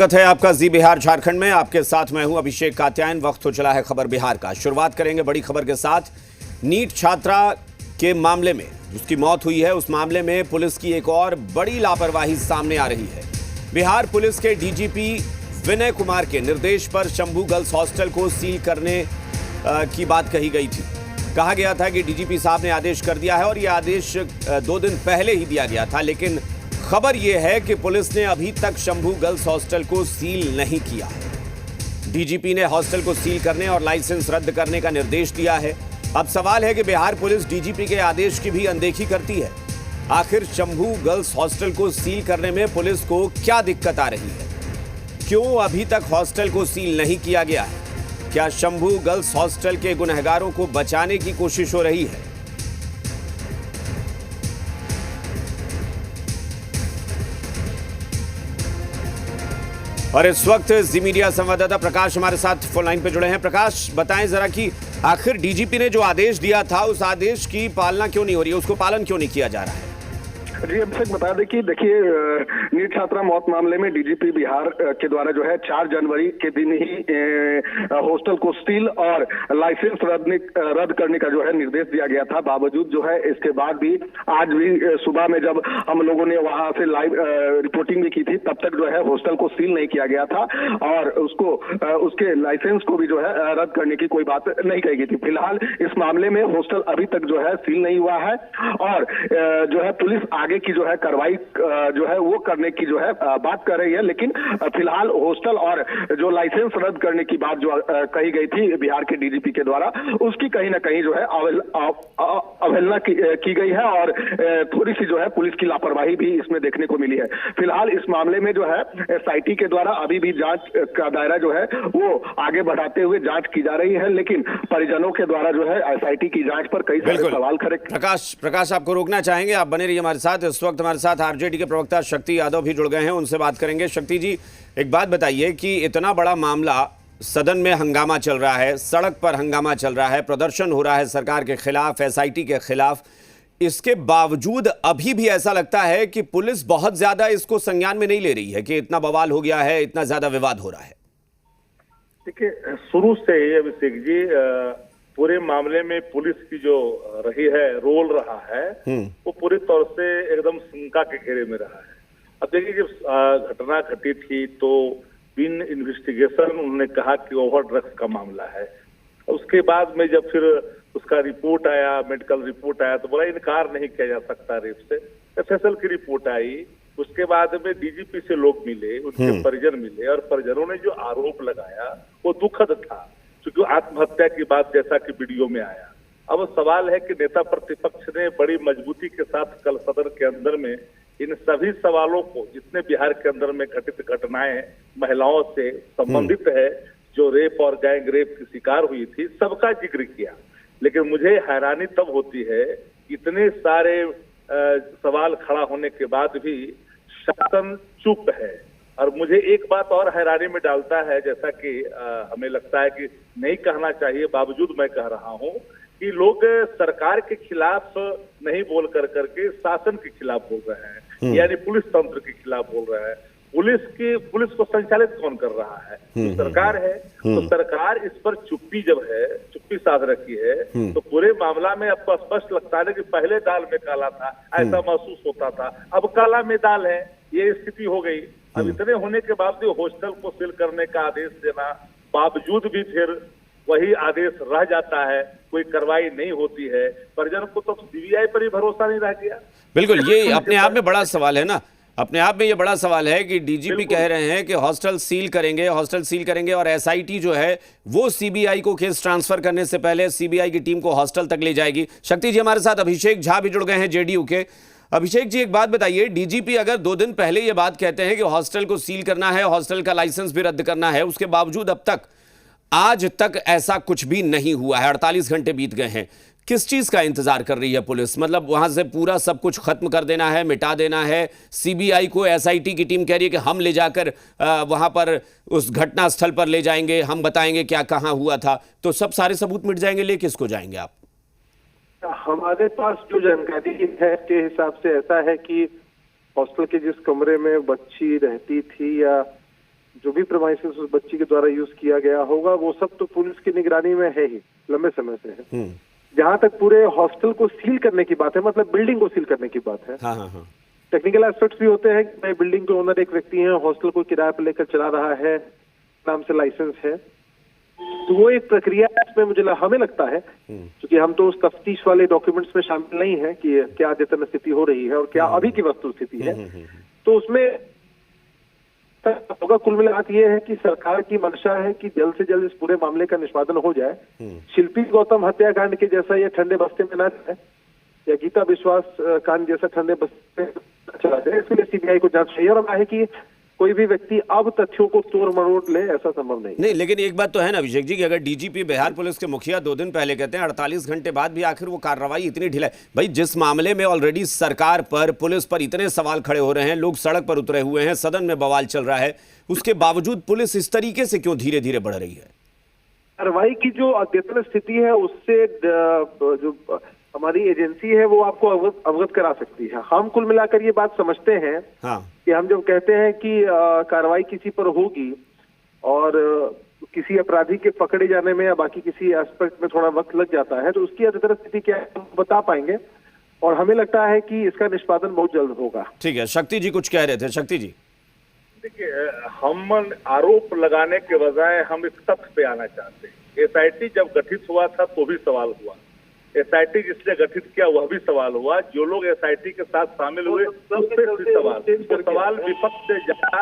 स्वागत है आपका जी बिहार झारखंड में। आपके साथ मैं हूं अभिषेक कात्यायन। वक्त हो चला है खबर बिहार का। शुरुआत करेंगे बड़ी खबर के साथ। नीट छात्रा के मामले में जिसकी मौत हुई है, उस मामले में पुलिस की एक और बड़ी लापरवाही सामने आ रही है। बिहार पुलिस के डीजीपी विनय कुमार के निर्देश पर शंभू गर्ल्स हॉस्टल को सील करने की बात कही गई थी। कहा गया था कि डीजीपी साहब ने आदेश कर दिया है और यह आदेश 2 दिन पहले ही दिया गया था, लेकिन खबर यह है कि पुलिस ने अभी तक शंभू गर्ल्स हॉस्टल को सील नहीं किया है। डीजीपी ने हॉस्टल को सील करने और लाइसेंस रद्द करने का निर्देश दिया है। अब सवाल है कि बिहार पुलिस डीजीपी के आदेश की भी अनदेखी करती है। आखिर शंभू गर्ल्स हॉस्टल को सील करने में पुलिस को क्या दिक्कत आ रही है? क्यों अभी तक हॉस्टल को सील नहीं किया गया है? क्या शंभू गर्ल्स हॉस्टल के गुनहगारों को बचाने की कोशिश हो रही है? और इस वक्त जी मीडिया संवाददाता प्रकाश हमारे साथ फोन लाइन पे जुड़े हैं। प्रकाश, बताएं जरा कि आखिर डीजीपी ने जो आदेश दिया था, उस आदेश की पालना क्यों नहीं हो रही है, उसको पालन क्यों नहीं किया जा रहा है? जी अभिषेक, बता दें कि देखिए, नीट छात्रा मौत मामले में डीजीपी बिहार के द्वारा जो है 4 जनवरी के दिन ही हॉस्टल को सील और लाइसेंस रद्द करने का जो है निर्देश दिया गया था। बावजूद जो है इसके बाद भी आज भी सुबह में जब हम लोगों ने वहां से लाइव रिपोर्टिंग भी की थी, तब तक जो है हॉस्टल को सील नहीं किया गया था और उसको उसके लाइसेंस को भी जो है रद्द करने की कोई बात नहीं कही गई थी। फिलहाल इस मामले में हॉस्टल अभी तक जो है सील नहीं हुआ है और जो है पुलिस आगे की जो है कार्रवाई जो है वो करने की जो है बात कर रही है, लेकिन फिलहाल हॉस्टल और जो लाइसेंस रद्द करने की बात जो कही गई थी बिहार के डीजीपी के द्वारा, उसकी कहीं ना कहीं जो है अवहेलना की गई है और थोड़ी सी जो है पुलिस की लापरवाही भी इसमें देखने को मिली है। फिलहाल इस मामले में जो है एसआईटी के द्वारा अभी भी जांच का दायरा जो है वो आगे बढ़ाते हुए जांच की जा रही है, लेकिन परिजनों के द्वारा जो है एसआईटी की जांच पर कई सारे सवाल खड़े। प्रकाश आपको रोकना चाहेंगे, आप बने रहिए हमारे साथ। इस वक्त हमारे साथ आरजेडी के प्रवक्ता शक्ति यादव भी जुड़ गए हैं, उनसे बात करेंगे। शक्ति जी, एक बात बताइए कि इतना बड़ा मामला, सदन में हंगामा चल रहा है, सड़क पर हंगामा चल रहा है, प्रदर्शन हो रहा है सरकार के खिलाफ, एसआईटी के खिलाफ, इसके बावजूद अभी भी ऐसा लगता है कि पुलिस बहुत ज्यादा इसको संज्ञान में नहीं ले रही है कि इतना बवाल हो गया है, इतना ज्यादा विवाद हो रहा है। देखिए, शुरू से ही अभिषेक जी पूरे मामले में पुलिस की जो रही है, रोल रहा है, वो पूरी तौर से एकदम शंका के घेरे में रहा है। अब देखिए, जब घटना घटी थी तो बिन इन्वेस्टिगेशन उन्होंने कहा कि ओवर ड्रग्स का मामला है। उसके बाद में जब फिर उसका रिपोर्ट आया, मेडिकल रिपोर्ट आया, तो बोला इनकार नहीं किया जा सकता रेप से। एफएसएल की रिपोर्ट आई, उसके बाद में डीजीपी से लोग मिले, उनके परिजन मिले और परिजनों ने जो आरोप लगाया वो दुखद था, क्योंकि आत्महत्या की बात जैसा कि वीडियो में आया। अब सवाल है कि नेता प्रतिपक्ष ने बड़ी मजबूती के साथ कल सदन के अंदर में इन सभी सवालों को, जितने बिहार के अंदर में घटित घटनाएं महिलाओं से संबंधित है, जो रेप और गैंग रेप की शिकार हुई थी, सबका जिक्र किया। लेकिन मुझे हैरानी तब होती है, इतने सारे सवाल खड़ा होने के बाद भी शासन चुप है। और मुझे एक बात और हैरानी में डालता है, जैसा कि हमें लगता है कि नहीं कहना चाहिए, बावजूद मैं कह रहा हूं कि लोग सरकार के खिलाफ नहीं बोल करके शासन के खिलाफ बोल रहे हैं, यानी पुलिस तंत्र के खिलाफ बोल रहे हैं। पुलिस को संचालित कौन कर रहा है? तो सरकार है। तो सरकार इस पर चुप्पी साध रखी है, तो पूरे मामला में आपको स्पष्ट लगता है कि पहले दाल में काला था, ऐसा महसूस होता था, अब काला में दाल है, ये स्थिति हो गई। अब इतने होने के बाद भी हॉस्टल को सील करने का आदेश देना, बावजूद भी फिर वही आदेश रह जाता है, कोई कार्रवाई नहीं होती है। परिजन को तो सीबीआई पर ही भरोसा नहीं रह गया। बिल्कुल, ये अपने आप में बड़ा सवाल है ना। अपने आप में ये बड़ा सवाल है कि डीजीपी कह रहे हैं कि हॉस्टल सील करेंगे और एसआईटी जो है वो सीबीआई को केस ट्रांसफर करने से पहले सीबीआई की टीम को हॉस्टल तक ले जाएगी। शक्ति जी, हमारे साथ अभिषेक झा भी जुड़ गए हैं जेडीयू के। अभिषेक जी, एक बात बताइए, डीजीपी अगर 2 दिन पहले ये बात कहते हैं कि हॉस्टल को सील करना है, हॉस्टल का लाइसेंस भी रद्द करना है, उसके बावजूद अब तक आज तक ऐसा कुछ भी नहीं हुआ है, 48 घंटे बीत गए हैं, किस चीज का इंतजार कर रही है पुलिस? मतलब वहां से पूरा सब कुछ खत्म कर देना है, मिटा देना है? सीबीआई को एसआईटी की टीम कह रही है कि हम ले जाकर वहां पर उस घटना स्थल पर ले जाएंगे, हम बताएंगे क्या कहां हुआ था, तो सब सारे सबूत मिट जाएंगे, ले किसको जाएंगे आप? हमारे पास जो जानकारी है के हिसाब से ऐसा है कि हॉस्टल के जिस कमरे में बच्ची रहती थी या जो भी प्रेमाइसेस उस बच्ची के द्वारा यूज किया गया होगा वो सब तो पुलिस की निगरानी में है ही, लंबे समय से है। जहां तक पूरे हॉस्टल को सील करने की बात है, मतलब बिल्डिंग को सील करने की बात है, हाँ हाँ हाँ, टेक्निकल एस्पेक्ट्स भी होते हैं कि बिल्डिंग के ओनर एक व्यक्ति है, हॉस्टल को किराए पर लेकर चला रहा है, नाम से लाइसेंस है, तो वो एक प्रक्रिया इसमें हमें लगता है, क्योंकि हम तो उस तफ्तीश वाले डॉक्यूमेंट्स में शामिल नहीं है कि क्या अद्यतन स्थिति हो रही है और क्या अभी की वस्तु स्थिति है, तो उसमें होगा। कुल मिलाकर ये है कि सरकार की मंशा है कि जल्द से जल्द इस पूरे मामले का निष्पादन हो जाए। शिल्पी गौतम हत्याकांड के जैसा ये ठंडे बस्ते में न जाए या गीता विश्वास कांड जैसा ठंडे बस्ते में चला जाए, इसलिए सीबीआई को जांच चाहिए। और है कि कोई भी व्यक्ति अब तथ्यों को तोड़ मरोड़ ले, ऐसा संभव नहीं। लेकिन एक बात तो है ना अभिषेक जी कि अगर डीजीपी बिहार पुलिस के मुखिया 2 दिन पहले कहते हैं 48 घंटे बाद भी आखिर वो कार्रवाई इतनी ढिलाई, भाई जिस मामले में ऑलरेडी सरकार पर, पुलिस पर इतने सवाल खड़े हो रहे हैं, लोग सड़क पर उतरे हुए हैं, सदन में बवाल चल रहा है, उसके बावजूद पुलिस इस तरीके से क्यों धीरे धीरे बढ़ रही है? कार्रवाई की जो अद्यतन स्थिति है उससे जो हमारी एजेंसी है वो आपको अवगत करा सकती है। हम कुल मिलाकर ये बात समझते हैं कि हम जब कहते हैं कि कार्रवाई किसी पर होगी और किसी अपराधी के पकड़े जाने में या बाकी किसी एस्पेक्ट में थोड़ा वक्त लग जाता है, तो उसकी अद्यतन स्थिति क्या है हम बता पाएंगे और हमें लगता है कि इसका निष्पादन बहुत जल्द होगा। ठीक है, शक्ति जी कुछ कह रहे थे। शक्ति जी देखिए, हम आरोप लगाने के बजाय हम इस तथ्य पे आना चाहते हैं। एसआईटी जब गठित हुआ था तो भी सवाल हुआ, एसआईटी जिसने गठित किया वह भी सवाल हुआ, जो लोग एसआईटी के साथ शामिल हुए उस पर भी सवाल, तो सवाल विपक्ष से ज्यादा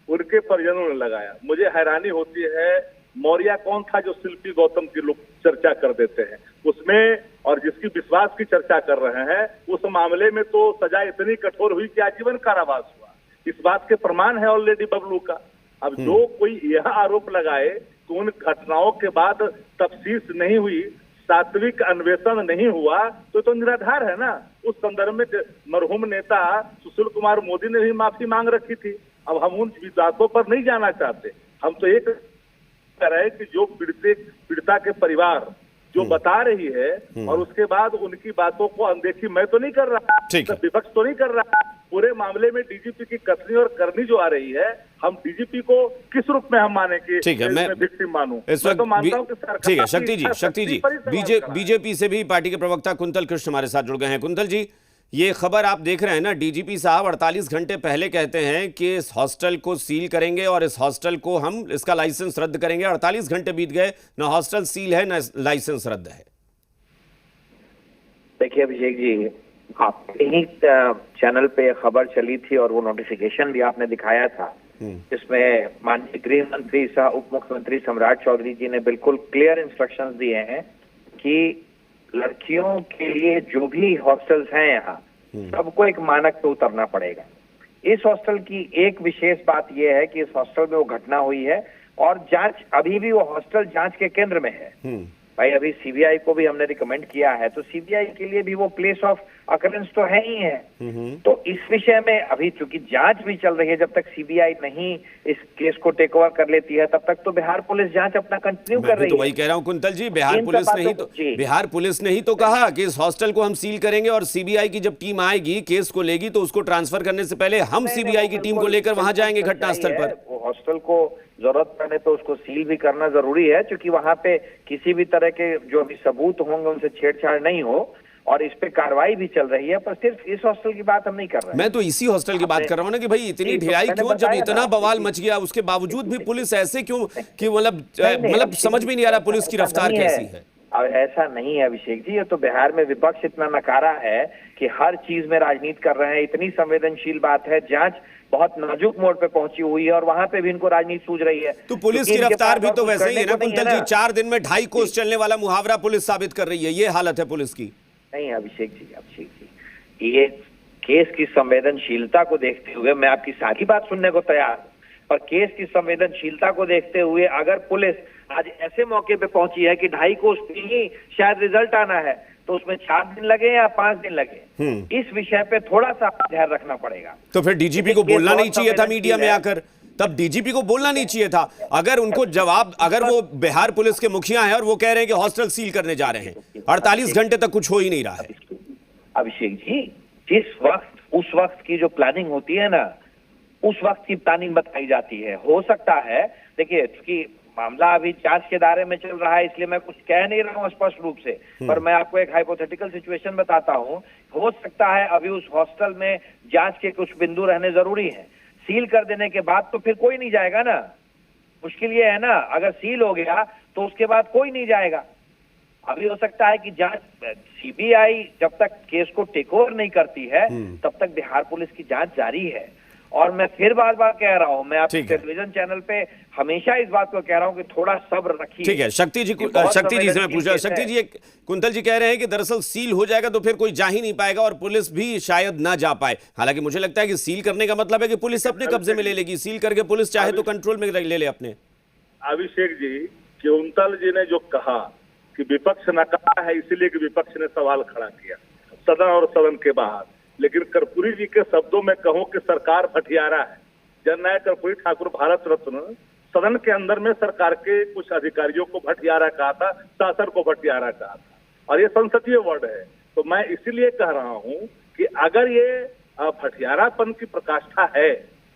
उनके परिजनों ने लगाया। मुझे हैरानी होती है, मौर्य कौन था जो शिल्पी गौतम की लोग चर्चा कर देते हैं उसमें, और जिसकी विश्वास की चर्चा कर रहे हैं, उस मामले में तो सजा इतनी कठोर हुई कि आजीवन कारावास हुआ। इस बात के प्रमाण है ऑलरेडी बबलू का। अब जो कोई यह आरोप लगाए कि उन घटनाओं के बाद तफ्तीश नहीं हुई, सात्विक अन्वेषण नहीं हुआ, तो निराधार है ना। उस संदर्भ में मरहूम नेता सुशील कुमार मोदी ने भी माफी मांग रखी थी। अब हम उन बातों पर नहीं जाना चाहते, हम तो एक कह रहे हैं कि जो पीड़िता के परिवार जो बता रही है और उसके बाद उनकी बातों को अनदेखी मैं तो नहीं कर रहा, विपक्ष तो नहीं कर रहा। पूरे मामले में डीजीपी की कथनी और करनी जो आ रही है, हम डीजीपी को किस रूप में हम माने कि ठीक है, मैं विक्टिम मानूं? इस वक्त तो मानता हूं कि सरकार, ठीक है शक्ति जी बीजेपी से भी पार्टी के प्रवक्ता कुंतल कृष्ण हमारे साथ जुड़ गए हैं। कुंतल जी, ये खबर आप देख रहे हैं ना, डीजीपी साहब 48 घंटे पहले कहते हैं कि इस हॉस्टल को सील करेंगे और इस हॉस्टल को हम इसका लाइसेंस रद्द करेंगे। 48 घंटे बीत गए, ना हॉस्टल सील है ना लाइसेंस रद्द है। देखिए अभिषेक जी, आपके ही चैनल पे खबर चली थी और वो नोटिफिकेशन भी आपने दिखाया था, जिसमें माननीय गृह मंत्री सह उप मुख्यमंत्री सम्राट चौधरी जी ने बिल्कुल क्लियर इंस्ट्रक्शंस दिए हैं कि लड़कियों के लिए जो भी हॉस्टल्स हैं यहाँ सबको एक मानक पे उतरना पड़ेगा। इस हॉस्टल की एक विशेष बात यह है कि इस हॉस्टल में वो घटना हुई है और जांच अभी भी वो हॉस्टल जांच के केंद्र में है। भाई अभी सीबीआई को भी हमने रिकमेंड किया है, तो सीबीआई के लिए भी वो प्लेस ऑफ अकरेंस तो है ही है। तो इस विषय में अभी चूंकि जांच भी चल रही है, जब तक सीबीआई नहीं इस केस को टेक ओवर कर लेती है तब तक तो बिहार पुलिस जांच अपना कंटिन्यू कर रही है। तो वही कह रहा हूं कुंतल जी, बिहार पुलिस ने ही तो कहा कि इस हॉस्टल को हम सील करेंगे और सीबीआई की जब टीम आएगी केस को लेगी तो उसको ट्रांसफर करने से पहले हम सीबीआई की टीम को लेकर वहां जाएंगे घटनास्थल पर। वो हॉस्टल को जरूरत पड़ने तो उसको सील भी करना जरूरी है, क्योंकि वहां पे किसी भी तरह के जो अभी सबूत होंगे उनसे छेड़छाड़ नहीं हो, और इस पे कार्रवाई भी चल रही है। पर सिर्फ इस हॉस्टल की बात हम नहीं कर रहे हैं, मैं तो इसी हॉस्टल की बात कर रहा हूँ ना कि भाई इतनी ढिलाई क्यों, जब इतना बवाल मच गया उसके बावजूद भी पुलिस ऐसे क्यों कि मतलब समझ में नहीं आ रहा पुलिस की रफ्तार कैसी है। अब ऐसा नहीं है अभिषेक जी, ये तो बिहार में विपक्ष इतना नकारा है कि हर चीज में राजनीति कर रहे हैं। इतनी संवेदनशील बात है, जांच बहुत नाजुक मोड़ पे पहुंची हुई है और वहां पे भी इनको राजनीति सूझ रही है। तो पुलिस की रफ्तार भी तो वैसे ही है ना कुंतल जी, 4 दिन में 2.5 कोस चलने वाला मुहावरा पुलिस साबित कर रही है, ये हालत है पुलिस की। नहीं अभिषेक जी, ये केस की संवेदनशीलता को देखते हुए मैं आपकी सारी बात सुनने को तैयार हूं, पर केस की संवेदनशीलता को देखते हुए अगर पुलिस आज ऐसे मौके पे पहुंची है कि 2.5 कोस पे ही शायद रिजल्ट आना है, तो उसमें 4 दिन लगे या 5 दिन लगे, इस विषय पे थोड़ा सा ध्यान रखना पड़ेगा। तो फिर डीजीपी को बोलना नहीं चाहिए था मीडिया में आकर, तब डीजीपी को बोलना नहीं चाहिए था। अगर उनको जवाब, अगर वो बिहार पुलिस के मुखिया हैं और वो कह रहे हैं कि हॉस्टल सील करने जा रहे हैं, 48 घंटे तक कुछ हो ही नहीं रहा है। अभिषेक जी, जिस वक्त उस वक्त की जो प्लानिंग होती है ना, उस वक्त की प्लानिंग बताई जाती है। हो सकता है, देखिए, क्योंकि मामला अभी जांच के दायरे में चल रहा है, इसलिए मैं कुछ कह नहीं रहा हूँ स्पष्ट रूप से, पर मैं आपको एक हाइपोथेटिकल सिचुएशन बताता हूँ। हो सकता है अभी उस हॉस्टल में जांच के कुछ बिंदु रहने जरूरी हैं। सील कर देने के बाद तो फिर कोई नहीं जाएगा ना। मुश्किल ये है ना, अगर सील हो गया तो उसके बाद कोई नहीं जाएगा। अभी हो सकता है कि जांच, सीबीआई जब तक केस को टेक ओवर नहीं करती है तब तक बिहार पुलिस की जांच जारी है। और मैं फिर बार बार कह रहा हूं, मैं आपके टेलीविजन चैनल पे हमेशा इस बात को कह रहा हूं कि थोड़ा सब्र रखिए। ठीक है, शक्ति जी से मैं पूछ रहा हूं। शक्ति जी, कुंतल जी कह रहे हैं कि दरअसल सील हो जाएगा तो फिर कोई जा ही नहीं पाएगा और पुलिस भी शायद ना जा पाए। हालांकि मुझे लगता है कि सील करने का मतलब है कि पुलिस अपने कब्जे में ले लेगी। सील करके पुलिस चाहे तो कंट्रोल में ले ले अपने। अभिषेक जी, कुंतल जी ने जो कहा कि विपक्ष नकारा है, इसीलिए कि विपक्ष ने सवाल खड़ा किया सदन और सदन के बाहर। लेकिन कर्पूरी जी के शब्दों में कहूं कि सरकार भटियारा है। जननायक कर्पूरी ठाकुर भारत रत्न सदन के अंदर में सरकार के कुछ अधिकारियों को भटियारा कहा था, शासन को भटियारा कहा था, और ये संसदीय वर्ड है। तो मैं इसीलिए कह रहा हूं कि अगर ये भटियारापन की प्रकाष्ठा है,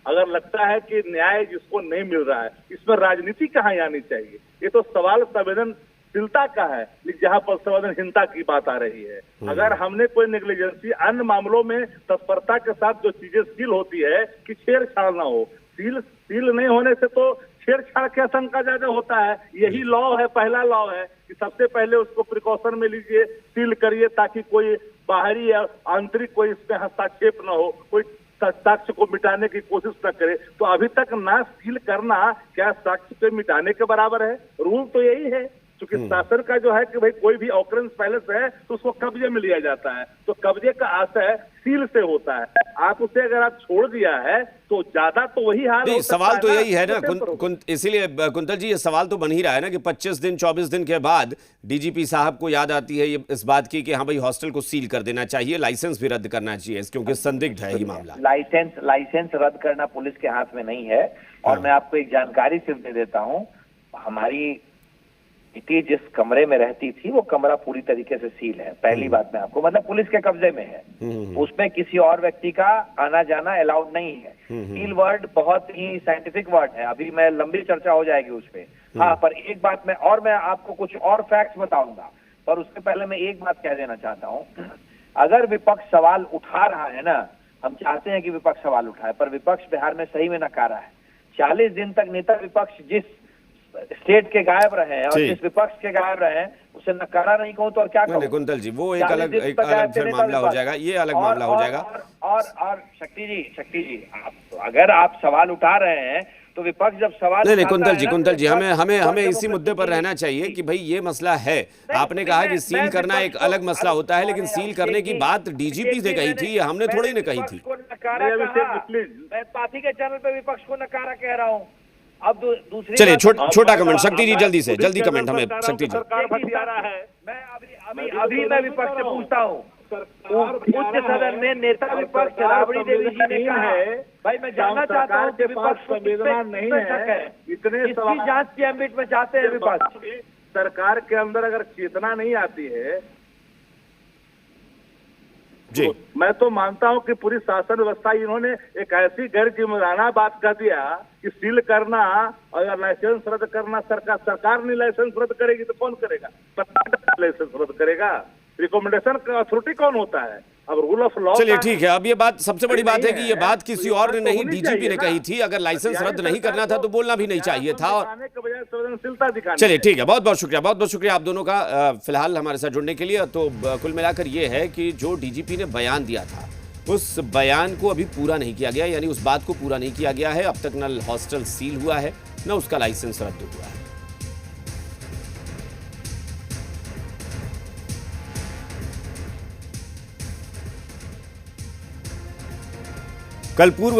अगर लगता है कि न्याय जिसको नहीं मिल रहा है, इसमें राजनीति कहाँ आनी चाहिए? ये तो सवाल संवेदनशीलता का है, जहाँ पर संवेदनहीनता की बात आ रही है। अगर हमने कोई नेग्लिजेंसी, अन्य मामलों में तत्परता के साथ जो चीजें सील होती है कि छेड़छाड़ ना हो, सील नहीं होने से तो छेड़छाड़ की आशंका ज्यादा होता है। यही लॉ है, पहला लॉ है कि सबसे पहले उसको प्रिकॉशन में लीजिए, सील करिए, ताकि कोई बाहरी या आंतरिक कोई इसमें हस्तक्षेप न हो, कोई साक्ष्य को मिटाने की कोशिश न करे। तो अभी तक ना सील करना क्या साक्ष्य को मिटाने के बराबर है? रूल तो यही है, क्योंकि शासन का जो है कि भाई कोई भी ऑकरेंस पैलेस है तो उसको कब्जे में लिया जाता है, तो कब्जे का आशय सील से होता है। आप उसे अगर आप छोड़ दिया है तो ज्यादा तो वही हाल नहीं, सवाल तो यही है ना इसीलिए कुंतल जी, ये सवाल तो बन ही रहा है ना कि 25 दिन 24 दिन के बाद डीजीपी साहब को याद आती है ये इस बात की कि हाँ भाई हॉस्टल को सील कर देना चाहिए, लाइसेंस भी रद्द करना चाहिए, क्योंकि संदिग्ध है ये मामला। लाइसेंस रद्द करना पुलिस के हाथ में नहीं है। और मैं आपको एक जानकारी सिर्फ दे देता हूँ, हमारी बेटी जिस कमरे में रहती थी वो कमरा पूरी तरीके से सील है। पहली बात मैं आपको, मतलब पुलिस के कब्जे में है, उसमें किसी और व्यक्ति का आना जाना अलाउड नहीं है। सील वर्ड बहुत ही साइंटिफिक वर्ड है, अभी मैं लंबी चर्चा हो जाएगी उस पे। हाँ, पर एक बात मैं आपको कुछ और फैक्ट्स बताऊंगा, पर उससे पहले मैं एक बात कह देना चाहता हूँ। अगर विपक्ष सवाल उठा रहा है ना, हम चाहते हैं कि विपक्ष सवाल उठाए, पर विपक्ष बिहार में सही में नकारा है। 40 दिन तक नेता विपक्ष जिस स्टेट के गायब रहे हैं और जिस विपक्ष के गायब रहे हैं उसे नकारा नहीं कहूं तो और क्या कहूं? कुंतल जी, वो एक अलग फिर मामला हो जाएगा, ये अलग मामला हो जाएगा। और शक्ति जी, अगर आप सवाल उठा रहे हैं तो विपक्ष जब सवाल नहीं कुंतल जी, हमें इसी मुद्दे पर रहना चाहिए कि भाई ये मसला है। आपने कहा कि सील करना एक अलग मसला होता है, लेकिन सील करने की बात डीजीपी ने कही थी, हमने थोड़ी ना कही थी। मैं पार्टी के चैनल पे विपक्ष को नकारा कह रहा हूँ। अब दूसरी, चलिए छोटा कमेंट शक्ति जी, जल्दी कमेंट हमें शक्ति जी। सरकार भटियारा है। अभी मैं विपक्ष से पूछता हूँ, उच्च सदन में नेता विपक्ष राबड़ी देवी जी ने कहा है, भाई मैं जानना चाहता हूँ कि विपक्ष को संवेदना नहीं है, इतने जांच की एम्बिट में चाहते हैं विपक्ष। सरकार के अंदर अगर चेतना नहीं आती है जी, तो मैं तो मानता हूं कि पूरी शासन व्यवस्था इन्होंने एक ऐसी गैर जिम्मेदाराना बात कह दिया कि सील करना और लाइसेंस रद्द करना, सरकार नहीं लाइसेंस रद्द करेगी तो कौन करेगा? लाइसेंस रद्द करेगा? रिकमेंडेशन का अथॉरिटी कौन होता है? अब रूल ऑफ लॉ। चलिए ठीक है, अब ये बात सबसे बड़ी बात है कि ये बात किसी और ने नहीं, डीजीपी ने कही थी। अगर लाइसेंस रद्द नहीं करना था तो बोलना भी नहीं चाहिए था। चलिए ठीक है, बहुत बहुत शुक्रिया आप दोनों का फिलहाल हमारे साथ जुड़ने के लिए। तो कुल मिलाकर ये है कि जो डीजीपी ने बयान दिया था उस बयान को अभी पूरा नहीं किया गया, यानी उस बात को पूरा नहीं किया गया है। अब तक न हॉस्टल सील हुआ है, न उसका लाइसेंस रद्द हुआ है। कल पूर्व